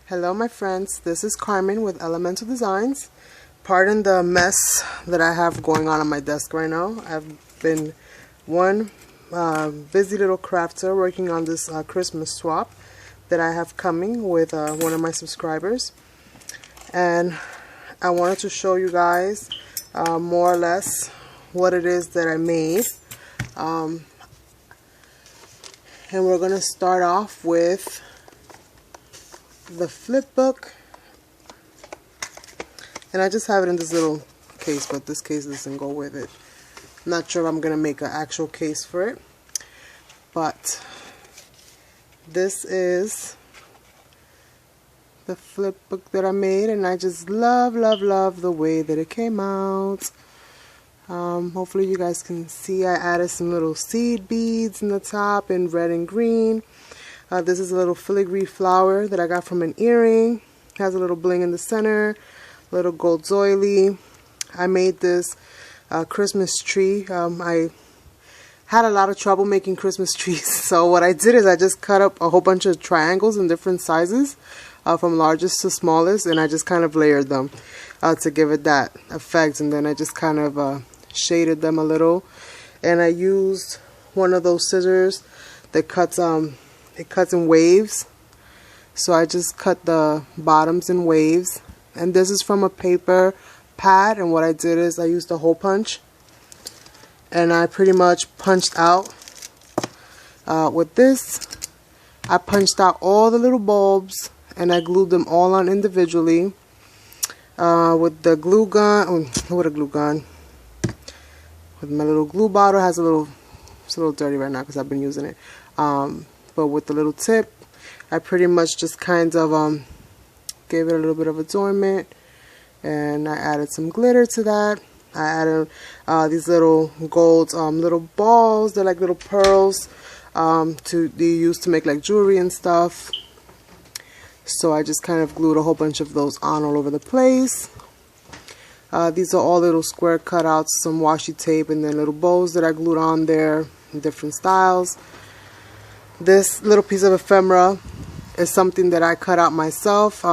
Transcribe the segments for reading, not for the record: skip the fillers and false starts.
Hello my friends, this is Carmen with Elemental Designs. Pardon the mess that I have going on my desk right now. I've been one busy little crafter working on this Christmas swap that I have coming with one of my subscribers. And I wanted to show you guys more or less what it is that I made. And we're going to start off with the flip book, and I just have it in this little case, but this case doesn't go with it. I'm not sure if I'm gonna make an actual case for it, but this is the flip book that I made, and I just love the way that it came out. Hopefully you guys can see I added some little seed beads in the top in red and green. This is a little filigree flower that I got from an earring. It has a little bling in the center, a little gold doily. I made this Christmas tree. I had a lot of trouble making Christmas trees, so what I did is I just cut up a whole bunch of triangles in different sizes, from largest to smallest, and I just kind of layered them to give it that effect, and then I just kind of shaded them a little, and I used one of those scissors that cuts it cuts in waves, so I just cut the bottoms in waves. And this is from a paper pad, and what I did is I used a hole punch, and I pretty much punched out with this. I punched out all the little bulbs and I glued them all on individually with the glue gun. With a glue gun, with my little glue bottle. It's a little dirty right now because I've been using it. But with the little tip, I pretty much just kind of gave it a little bit of adornment, and I added some glitter to that. I added these little gold little balls. They're like little pearls they use to make like jewelry and stuff. So I just kind of glued a whole bunch of those on all over the place. These are all little square cutouts, some washi tape, and then little bows that I glued on there in different styles. This little piece of ephemera is something that I cut out myself.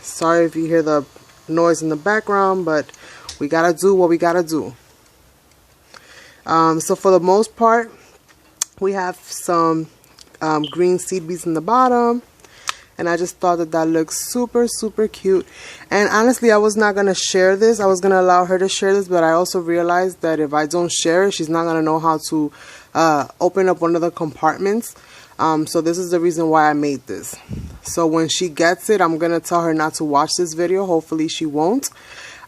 Sorry if you hear the noise in the background, but we gotta do what we gotta do. So for the most part, we have some green seed beads in the bottom, and I just thought that that looks super cute. And honestly, I was not gonna share this. I was gonna allow her to share this, but I also realized that if I don't share it, she's not gonna know how to open up one of the compartments. So this is the reason why I made this. So when she gets it, I'm gonna tell her not to watch this video. Hopefully she won't.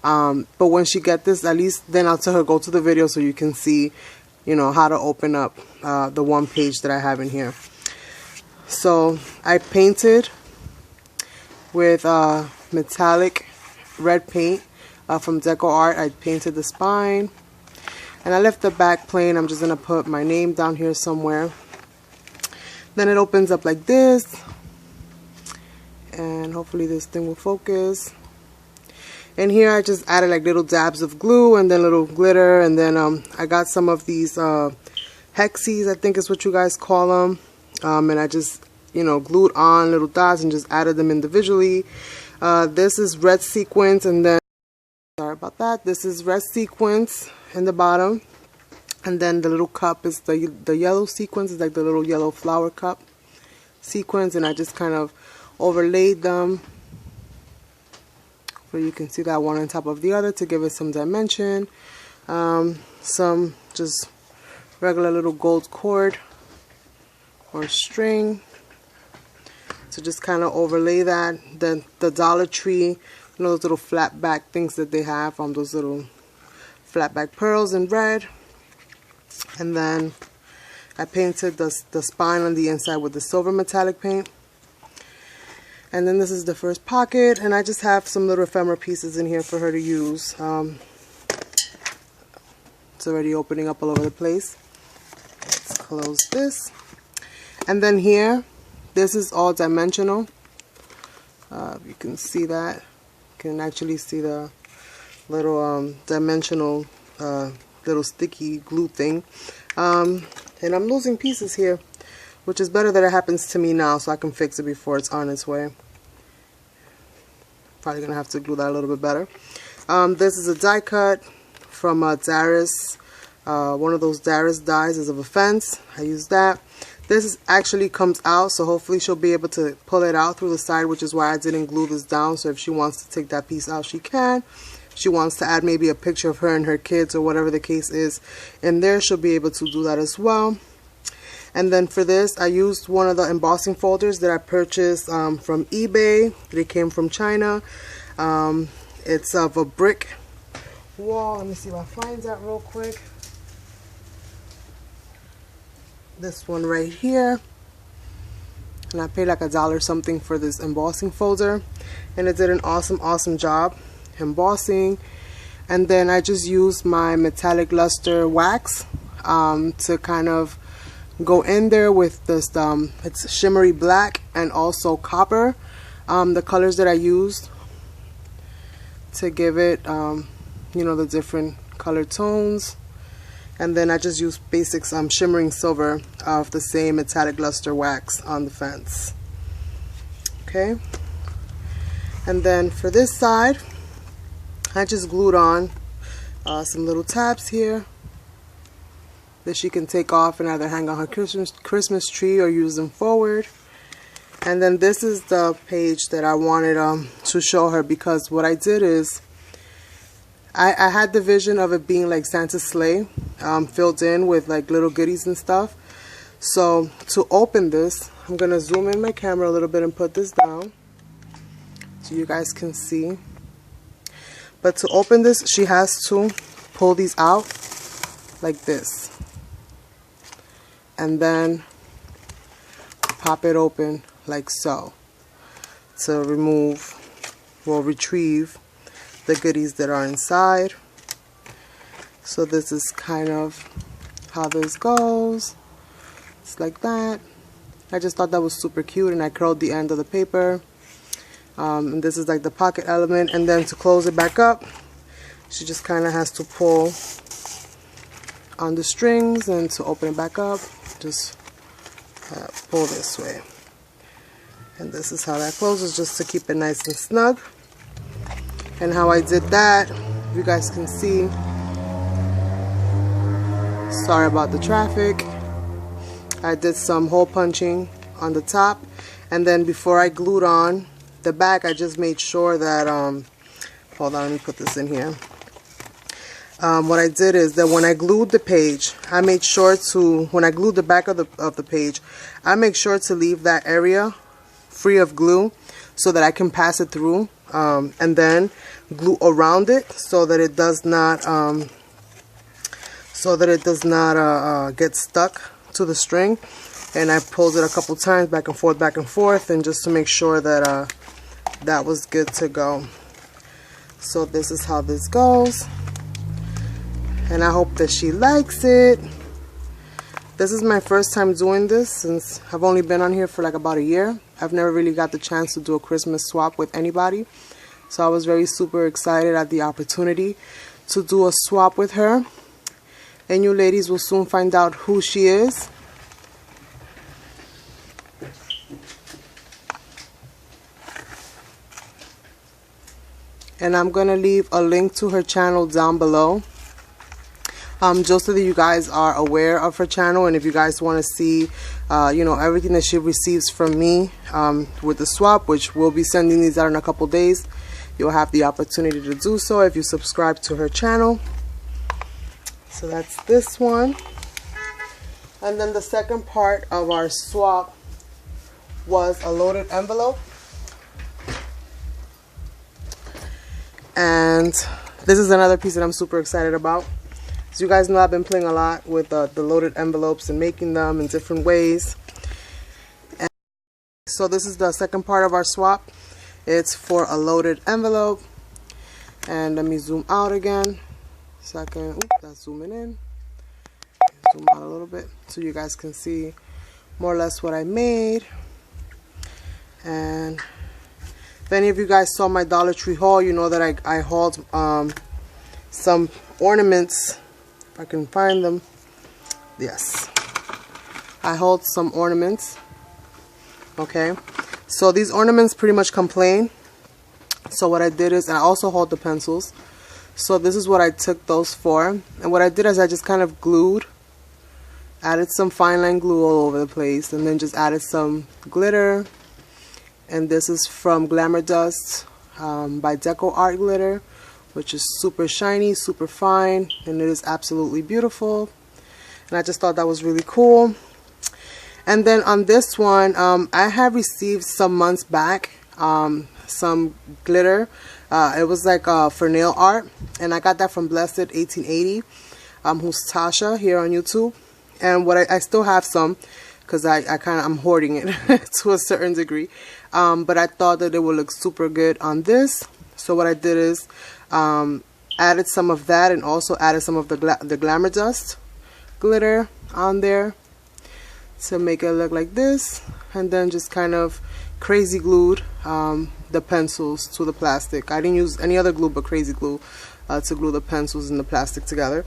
But when she gets this, at least then I'll tell her go to the video so you can see, you know, how to open up the one page that I have in here. So I painted with metallic red paint from Deco Art. I painted the spine, and I left the back plain. I'm just gonna put my name down here somewhere. Then it opens up like this, and hopefully this thing will focus. And here I just added like little dabs of glue and then little glitter, and then I got some of these hexies, I think is what you guys call them, and I just, you know, glued on little dots and just added them individually. This is red sequins, and then sorry about that, this is red sequins in the bottom. And then the little cup is the yellow sequins, is like the little yellow flower cup sequins, and I just kind of overlaid them so you can see that one on top of the other to give it some dimension. Some just regular little gold cord or string to just kind of overlay that. Then the Dollar Tree, you know, those little flat back things that they have, those little flat back pearls in red. And then I painted the spine on the inside with the silver metallic paint. And then this is the first pocket, and I just have some little ephemera pieces in here for her to use. It's already opening up all over the place. Let's close this. And then here, this is all dimensional. You can see that. You can actually see the little dimensional little sticky glue thing. And I'm losing pieces here, which is better that it happens to me now so I can fix it before it's on its way. Probably gonna have to glue that a little bit better. This is a die cut from Darius. One of those Darius dies is of a fence. I use that. This actually comes out, so hopefully she'll be able to pull it out through the side, which is why I didn't glue this down. So if she wants to take that piece out, she can. If she wants to add maybe a picture of her and her kids or whatever the case is in there, she'll be able to do that as well. And then for this, I used one of the embossing folders that I purchased from eBay. They came from China. It's of a brick wall. Let me see if I find that real quick. This one right here. And I paid like $1 something for this embossing folder. And it did an awesome job embossing. And then I just used my metallic luster wax to kind of go in there with this, it's shimmery black and also copper. The colors that I used to give it, you know, the different color tones. And then I just used basic shimmering silver of the same metallic luster wax on the fence. Okay. And then for this side, I just glued on some little tabs here that she can take off and either hang on her Christmas tree or use them forward. And then this is the page that I wanted to show her, because what I did is I had the vision of it being like Santa's sleigh, filled in with like little goodies and stuff. So to open this, I'm going to zoom in my camera a little bit and put this down so you guys can see. But to open this, she has to pull these out like this. And then pop it open like so to retrieve the goodies that are inside. So this is kind of how this goes. It's like that. I just thought that was super cute, and I curled the end of the paper. And this is like the pocket element, and then to close it back up, she just kind of has to pull on the strings, and to open it back up, just pull this way. And this is how that closes, just to keep it nice and snug. And how I did that, you guys can see. Sorry about the traffic. I did some hole punching on the top, and then before I glued on the back, I just made sure that hold on, let me put this in here. What I did is that when I glued the page, I made sure to, when I glued the back of the page, I make sure to leave that area free of glue so that I can pass it through, and then glue around it so that it does not get stuck to the string. And I pulled it a couple times back and forth, and just to make sure that that was good to go. So this is how this goes, and I hope that she likes it. This is my first time doing this, since I've only been on here for like about a year. I've never really got the chance to do a Christmas swap with anybody, so I was super excited at the opportunity to do a swap with her. And you ladies will soon find out who she is. And I'm gonna leave a link to her channel down below, just so that you guys are aware of her channel. And if you guys want to see you know, everything that she receives from me with the swap, which we'll be sending these out in a couple days, you'll have the opportunity to do so if you subscribe to her channel. So that's this one. And then the second part of our swap was a loaded envelope. And this is another piece that I'm super excited about. So you guys know I've been playing a lot with the loaded envelopes and making them in different ways. And so this is the second part of our swap. It's for a loaded envelope. And let me zoom out again. So I can, oops, that's zooming in. Zoom out a little bit so you guys can see more or less what I made. And if any of you guys saw my Dollar Tree haul, you know that I hauled some ornaments. If I can find them. Yes. I hauled some ornaments. Okay. So these ornaments pretty much come plain. So what I did is, and I also hold the pencils, so this is what I took those for. And what I did is I just kind of glued, added some fine line glue all over the place, and then just added some glitter. And this is from Glamour Dust by Deco Art Glitter, which is super shiny, super fine, and it is absolutely beautiful. And I just thought that was really cool. And then on this one, I have received some months back some glitter. It was like for nail art, and I got that from Blessed 1880, who's Tasha here on YouTube. And what I still have some, because I'm hoarding it to a certain degree. But I thought that it would look super good on this. So what I did is added some of that, and also added some of the Glamour Dust glitter on there to make it look like this, and then just kind of crazy glued the pencils to the plastic. I didn't use any other glue but crazy glue to glue the pencils and the plastic together.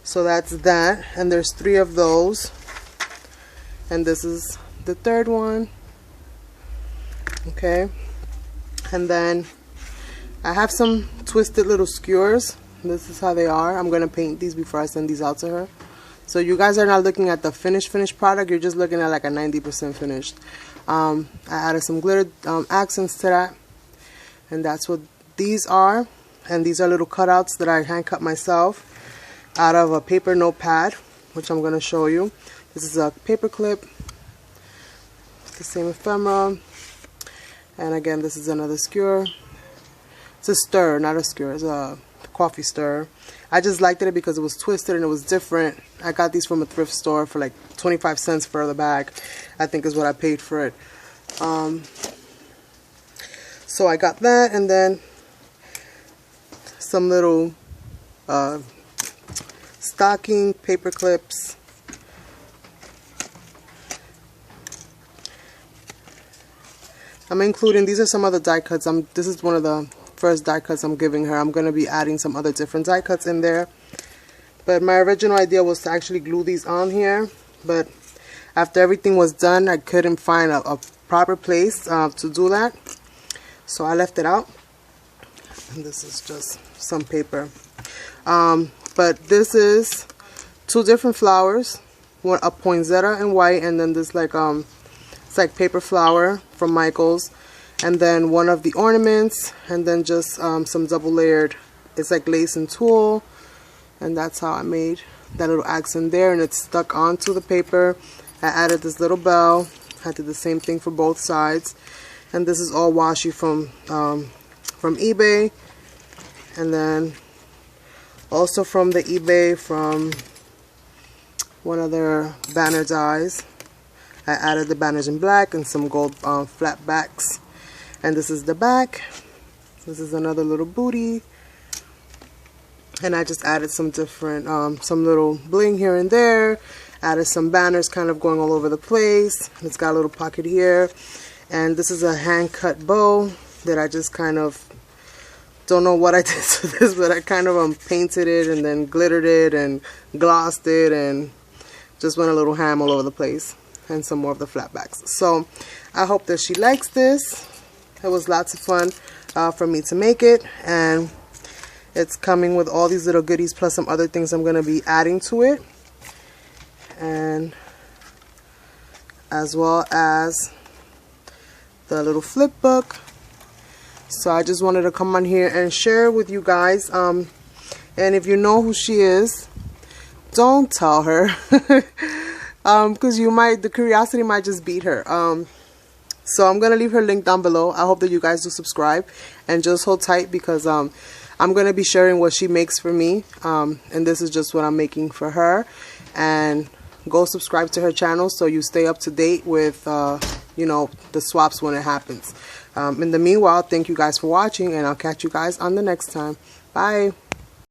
So that's that, and there's 3 of those, and this is the 3rd one. Okay, and then I have some twisted little skewers. This is how they are. I'm gonna paint these before I send these out to her. So you guys are not looking at the finished product, you're just looking at like a 90% finished. I added some glitter accents to that, and that's what these are. And these are little cutouts that I hand cut myself out of a paper notepad, which I'm going to show you. This is a paper clip, it's the same ephemera, and again this is another skewer. It's a stir, not a skewer, it's a coffee stir. I just liked it because it was twisted and it was different. I got these from a thrift store for like 25 cents for the bag, I think is what I paid for it. So I got that, and then some little stocking paper clips. I'm including, these are some other die cuts. This is one of the first die cuts I'm giving her. I'm going to be adding some other different die cuts in there. But my original idea was to actually glue these on here. But after everything was done, I couldn't find a proper place to do that. So I left it out. And this is just some paper. But this is 2 different flowers. One, a poinsettia in white, and then this like it's like paper flower from Michael's. And then one of the ornaments, and then just some double layered, it's like lace and tulle. And that's how I made that little accent there, and it's stuck onto the paper. I added this little bell. I did the same thing for both sides. And this is all washi from eBay. And then also from the eBay, from one of their banner dies, I added the banners in black and some gold flat backs. And this is the back. This is another little booty. And I just added some different, some little bling here and there. Added some banners kind of going all over the place. It's got a little pocket here. And this is a hand cut bow that I just kind of, don't know what I did to this, but I kind of painted it and then glittered it and glossed it and just went a little ham all over the place. And some more of the flatbacks. So I hope that she likes this. It was lots of fun for me to make it, and it's coming with all these little goodies plus some other things I'm going to be adding to it, and as well as the little flip book. So I just wanted to come on here and share with you guys, and if you know who she is, don't tell her because the curiosity might just beat her. So I'm gonna leave her link down below. I hope that you guys do subscribe and just hold tight, because I'm gonna be sharing what she makes for me, and this is just what I'm making for her. And go subscribe to her channel so you stay up to date with you know, the swaps when it happens. In the meanwhile, thank you guys for watching, and I'll catch you guys on the next time. Bye.